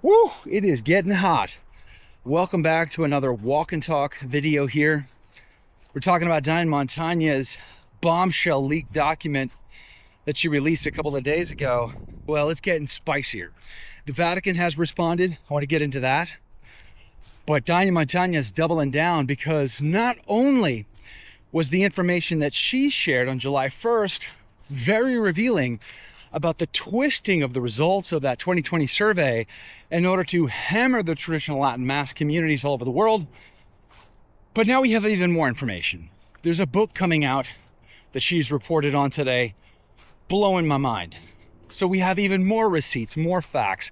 Woo! It is getting hot. Welcome back to another walk and talk video here. We're talking about Diane Montagna's bombshell leaked document that she released a couple of days ago. Well, it's getting spicier. The Vatican has responded. I want to get into that. But Diane Montagna is doubling down because not only was the information that she shared on July 1st very revealing about the twisting of the results of that 2020 survey in order to hammer the traditional Latin Mass communities all over the world. But now we have even more information. There's a book coming out that she's reported on today, blowing my mind. So we have even more receipts, more facts,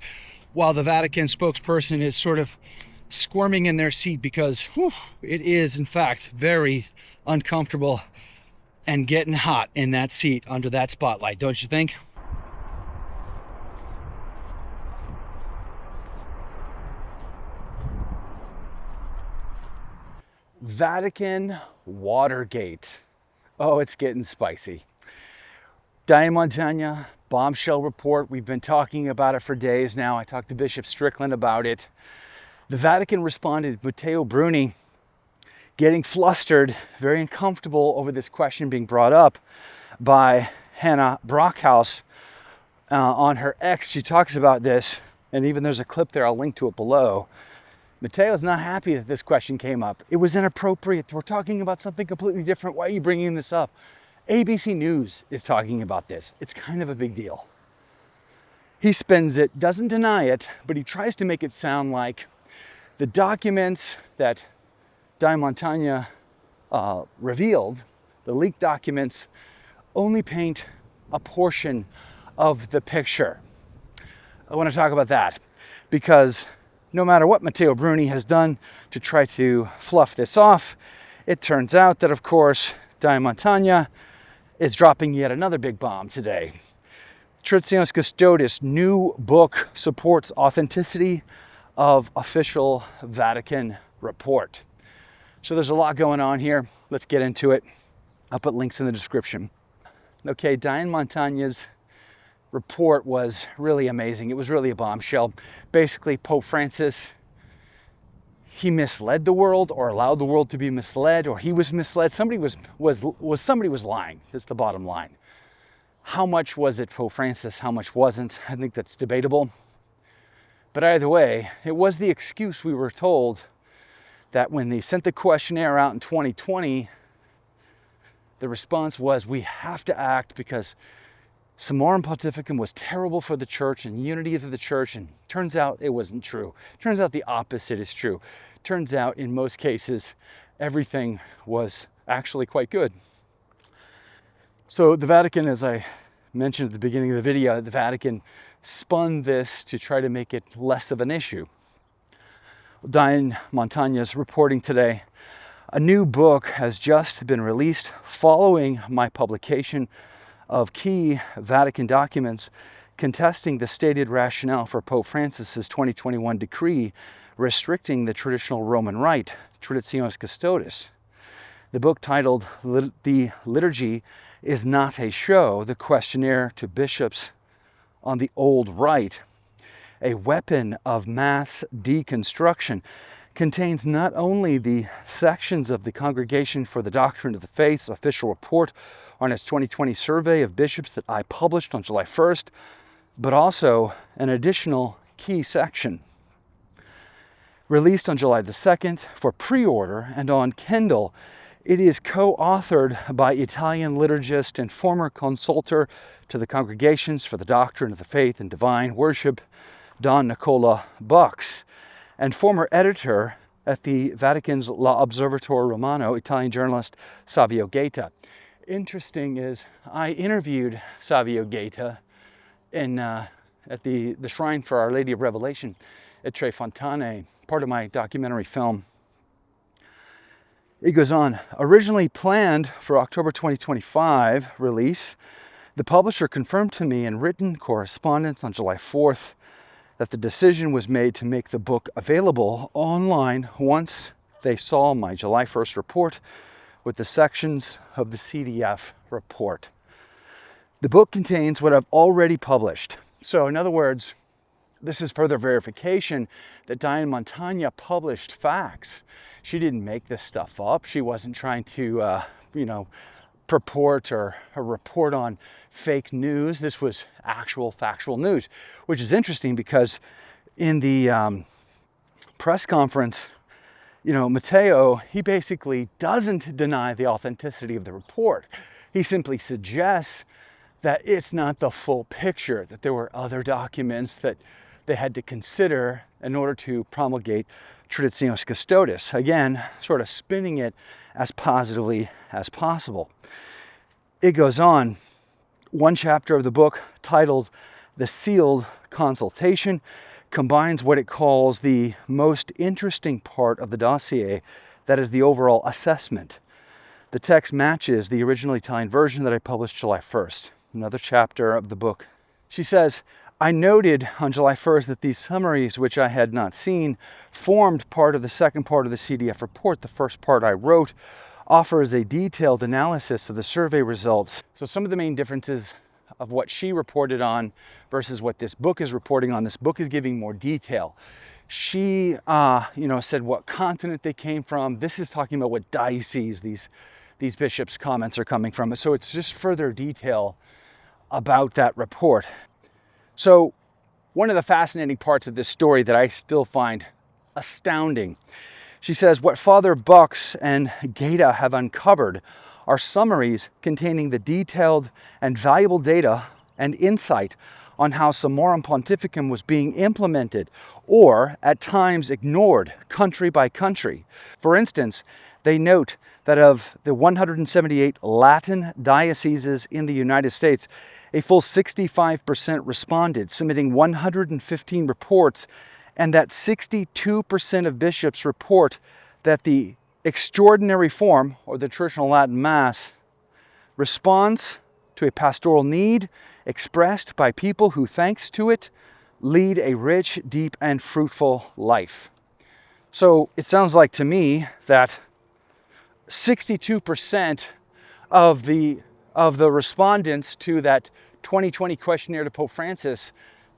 while the Vatican spokesperson is sort of squirming in their seat because it is, in fact, very uncomfortable and getting hot in that seat under that spotlight, don't you think? Vatican Watergate. Oh, it's getting spicy. Diane Montagna, bombshell report. We've been talking about it for days now. I talked to Bishop Strickland about it. The Vatican responded, Matteo Bruni, getting flustered, very uncomfortable over this question being brought up by Hannah Brockhouse on her X. She talks about this, and even there's a clip there. I'll link to it below. Matteo's not happy that this question came up. It was inappropriate. We're talking about something completely different. Why are you bringing this up? ABC News is talking about this. It's kind of a big deal. He spins it, doesn't deny it, but he tries to make it sound like the documents that Diane Montagna revealed, the leaked documents, only paint a portion of the picture. I want to talk about that because no matter what Matteo Bruni has done to try to fluff this off, it turns out that, of course, Diane Montagna is dropping yet another big bomb today. Traditionis Custodes new book supports authenticity of official Vatican report. So there's a lot going on here. Let's get into it. I'll put links in the description. Okay, Diane Montagna's report was really amazing. It was really a bombshell. Basically, Pope Francis, he misled the world or allowed the world to be misled, or he was misled. Somebody was lying. That's the bottom line. How much was it Pope Francis? How much wasn't? I think that's debatable. But either way, it was the excuse we were told that when they sent the questionnaire out in 2020, the response was, we have to act because Summorum Pontificum was terrible for the church and unity of the church, and turns out it wasn't true. Turns out the opposite is true. Turns out in most cases, everything was actually quite good. So the Vatican, as I mentioned at the beginning of the video, the Vatican spun this to try to make it less of an issue. Diane Montagna is reporting today, a new book has just been released following my publication of key Vatican documents contesting the stated rationale for Pope Francis's 2021 decree restricting the traditional Roman rite, Traditionis Custodes. The book, titled The Liturgy is Not a Show, the questionnaire to bishops on the old rite, a weapon of mass deconstruction, contains not only the sections of the Congregation for the Doctrine of the Faith's official report on its 2020 survey of bishops that I published on July 1st, but also an additional key section. Released on July the 2nd for pre-order and on Kindle, it is co-authored by Italian liturgist and former consultor to the Congregations for the Doctrine of the Faith and Divine Worship, Don Nicola Bucks, and former editor at the Vatican's La Osservatore Romano, Italian journalist Savio Gaeta. Interesting is I interviewed Savio Gaeta at the Shrine for Our Lady of Revelation at Tre Fontane, part of my documentary film. He goes on, originally planned for October 2025 release, the publisher confirmed to me in written correspondence on July 4th that the decision was made to make the book available online once they saw my July 1st report with the sections of the CDF report. The book contains what I've already published. So in other words, this is further verification that Diane Montagna published facts. She didn't make this stuff up. She wasn't trying to, purport or report on fake news. This was actual factual news, which is interesting because in the press conference, Matteo, he basically doesn't deny the authenticity of the report. He simply suggests that it's not the full picture, that there were other documents that they had to consider in order to promulgate Traditionis Custodes. Again, sort of spinning it as positively as possible. It goes on. One chapter of the book, titled The Sealed Consultation, combines what it calls the most interesting part of the dossier, that is the overall assessment. The text matches the original Italian version that I published July 1st. Another chapter of the book. She says, I noted on July 1st that these summaries, which I had not seen, formed part of the second part of the CDF report. The first part I wrote offers a detailed analysis of the survey results. So some of the main differences of what she reported on versus what this book is reporting on. This book is giving more detail. She, said what continent they came from. This is talking about what diocese these bishops' comments are coming from. So it's just further detail about that report. So one of the fascinating parts of this story that I still find astounding, she says, what Father Bucks and Gaeta have uncovered are summaries containing the detailed and valuable data and insight on how Summorum Pontificum was being implemented, or at times ignored, country by country. For instance, they note that of the 178 Latin dioceses in the United States, a full 65% responded, submitting 115 reports, and that 62% of bishops report that the extraordinary form, or the traditional Latin Mass, responds to a pastoral need expressed by people who, thanks to it, lead a rich, deep, and fruitful life. So it sounds like to me that 62% of the respondents to that 2020 questionnaire to Pope Francis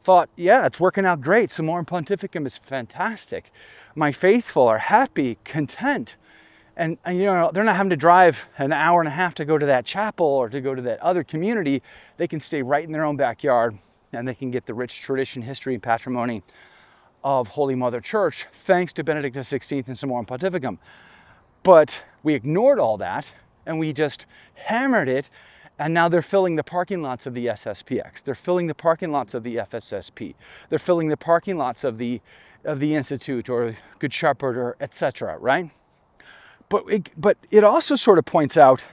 thought, yeah, it's working out great. Summorum Pontificum is fantastic. My faithful are happy, content. And they're not having to drive an hour and a half to go to that chapel or to go to that other community. They can stay right in their own backyard, and they can get the rich tradition, history, and patrimony of Holy Mother Church, thanks to Benedict XVI and Summorum Pontificum. But we ignored all that, and we just hammered it, and now they're filling the parking lots of the SSPX. They're filling the parking lots of the FSSP. They're filling the parking lots of the Institute or Good Shepherd, or etc., right? But it also sort of points out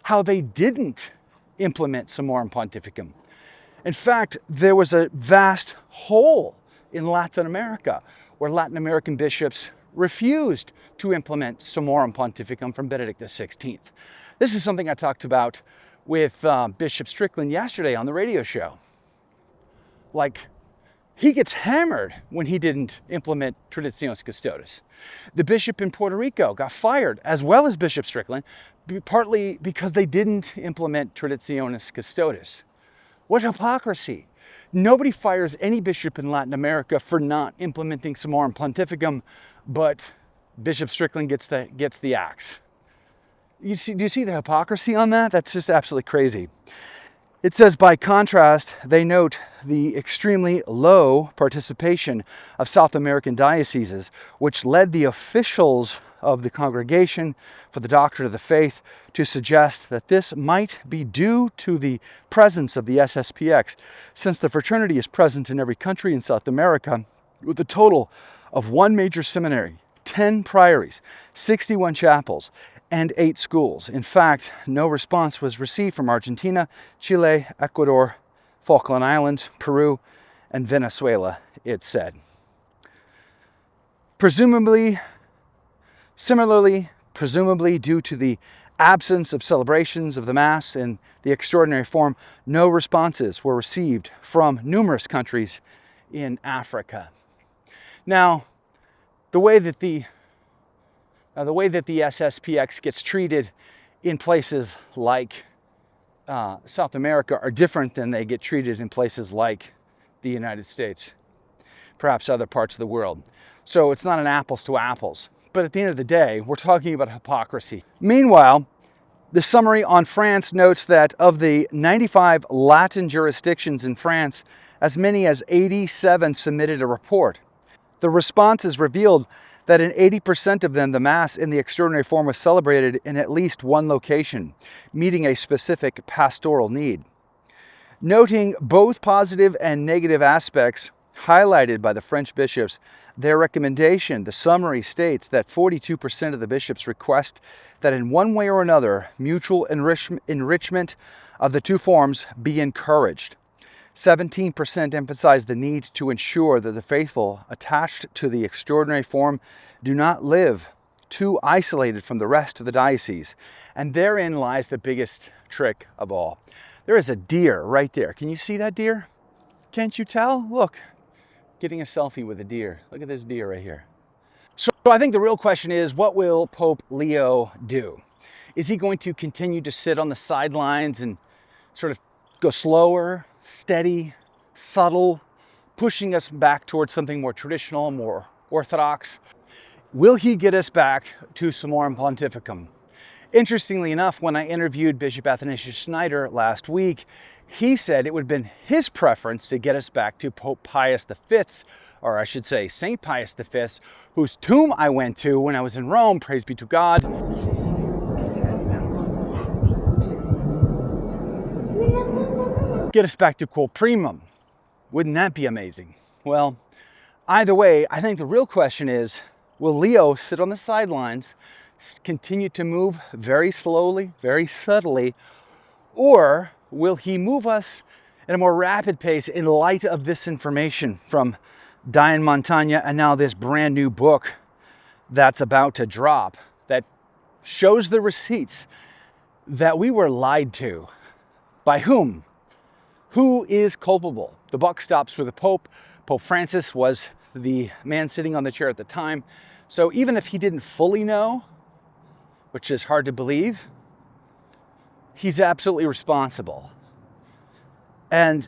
how they didn't implement Summorum Pontificum. In fact, there was a vast hole in Latin America where Latin American bishops refused to implement Summorum Pontificum from Benedict XVI. This is something I talked about with Bishop Strickland yesterday on the radio show. Like, he gets hammered when he didn't implement Traditionis Custodes. The bishop in Puerto Rico got fired, as well as Bishop Strickland, partly because they didn't implement Traditionis Custodes. What hypocrisy! Nobody fires any bishop in Latin America for not implementing Summorum Pontificum, but Bishop Strickland gets the axe. Do you see the hypocrisy on that? That's just absolutely crazy. It says, by contrast, they note the extremely low participation of South American dioceses, which led the officials of the Congregation for the Doctrine of the Faith to suggest that this might be due to the presence of the SSPX, since the fraternity is present in every country in South America, with a total of 1 major seminary, 10 priories, 61 chapels, and 8 schools. In fact, no response was received from Argentina, Chile, Ecuador, Falkland Islands, Peru, and Venezuela, it said. Presumably due to the absence of celebrations of the Mass in the extraordinary form, no responses were received from numerous countries in Africa. Now, the way that the SSPX gets treated in places like South America are different than they get treated in places like the United States. perhaps other parts of the world. So it's not an apples to apples. But at the end of the day, we're talking about hypocrisy. Meanwhile, the summary on France notes that of the 95 Latin jurisdictions in France, as many as 87 submitted a report. The responses revealed that in 80% of them, the Mass in the extraordinary form was celebrated in at least one location, meeting a specific pastoral need. Noting both positive and negative aspects highlighted by the French bishops, their recommendation, the summary states that 42% of the bishops request that in one way or another, mutual enrichment of the two forms be encouraged. 17% emphasize the need to ensure that the faithful attached to the extraordinary form do not live too isolated from the rest of the diocese. And therein lies the biggest trick of all. There is a deer right there. Can you see that deer? Can't you tell? Look, getting a selfie with a deer. Look at this deer right here. So I think the real question is, what will Pope Leo do? Is he going to continue to sit on the sidelines and sort of go slower, steady, subtle, pushing us back towards something more traditional, more orthodox? Will he get us back to Summorum Pontificum? Interestingly enough, when I interviewed Bishop Athanasius Schneider last week, he said it would have been his preference to get us back to Pope Pius V's, or I should say St. Pius V, whose tomb I went to when I was in Rome, praise be to God. Get us back to Quo Primum. Wouldn't that be amazing? Well, either way, I think the real question is, will Leo sit on the sidelines, continue to move very slowly, very subtly, or will he move us at a more rapid pace in light of this information from Diane Montagna and now this brand new book that's about to drop that shows the receipts that we were lied to? By whom? Who is culpable? The buck stops with the Pope. Pope Francis was the man sitting on the chair at the time. So even if he didn't fully know, which is hard to believe, he's absolutely responsible. And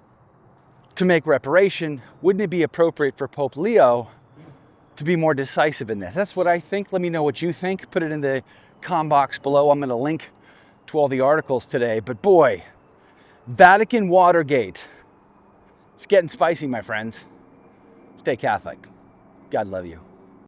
to make reparation, wouldn't it be appropriate for Pope Leo to be more decisive in this? That's what I think. Let me know what you think. Put it in the com box below. I'm going to link to all the articles today. But boy, Vatican Watergate. It's getting spicy, my friends. Stay Catholic. God love you.